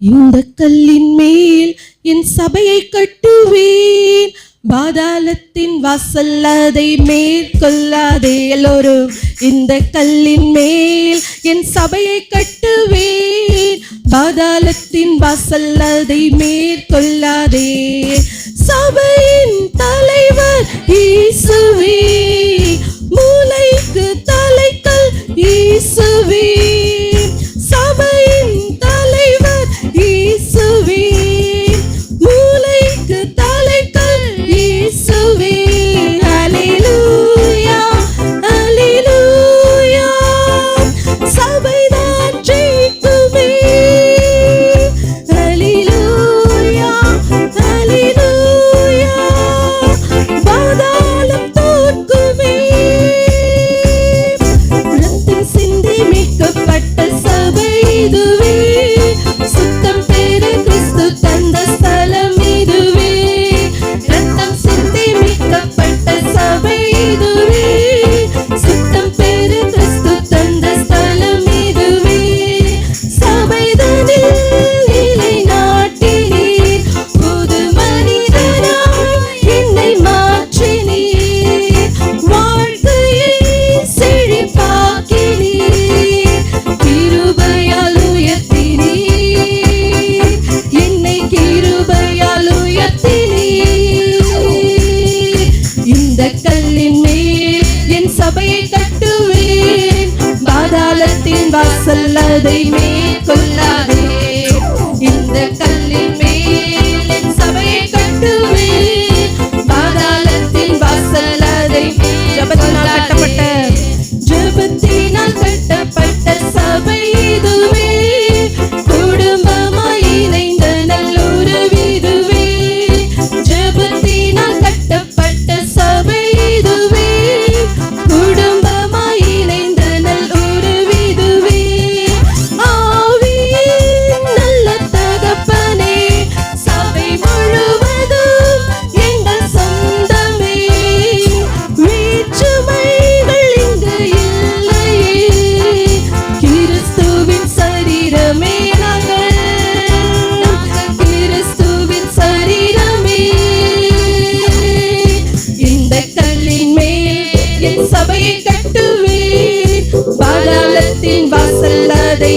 இந்த கல்லின் மேல் என் சபையை கட்டுவேன், பாதாளத்தின் வாசல் அதை மேற்கொள்ளாதே. எல்லோரும், இந்த கல்லின் மேல் என் சபையை கட்டுவேன், பாதாளத்தின் வாசல் அதை மேற்கொள்ளாதே. சபையின் தலைவர் இயேசுவே, மூளைக்கு தலைக்கல் இயேசுவே. சபையின் தலைவர் இயேசுவே, மூளைக்கு தலைக்கல் இயேசுவே. அல்லேலூயா அல்லேலூயா, சபைதான் ஜெயிக்குமே. அல்லேலூயா அல்லேலூயா, பாதாளம் தோற்குமே. ரத்தம் சிந்தி மீட்கப்பட்ட சபை இதுவே, சுத்தம் பெற கிறிஸ்து தந்த ஸ்தலம் இதுவே. ரத்தம் சிந்தி மீட்கப்பட்ட சபை இதுவே, சுத்தம் பெற கிறிஸ்து தந்த ஸ்தலம் இதுவே. சபைதனில் நிலை நாட்டினீர், புது மனிதனாய் என்னை மாற்றினீர், வாழ்க்கையை செழிப்பாக்கினீர், கிருபையால் உயர்த்தினீர், என்னை கிருபையால் உயர்த்தினீர். இந்த கல்லின் மேல் என் சபையை கட்டுவேன், பாதாளத்தின் வாசல் அதை மேற்கொள்ளாதே. இந்த கல்லின் மேல் என் சபையை கட்டுவேன், பாதாளத்தின் வாசல் அதை ஜபத்தினால் கட்டப்பட்ட சபை இதுவே, குடும்பமாய் இணைந்த நல்லுறவிதுவே. ஜபத்தினால் கட்டப்பட்ட சபை இதுவே, குடும்பமாய் இணைந்த நல்லுறவிதுவே. ஆவியின் நல்ல தகப்பனே, சபை முழுவதும் எங்கள் சொந்தமே. வேற்றுமைகள் இங்கு இல்லையே, கிறிஸ்துவின் சரீரமே நாங்கள், கிறிஸ்துவின் சரீரமே. இந்த கல்லின் மேல் என் சபையை கட்டுவேன், பாதாளத்தின் வாசல் அதை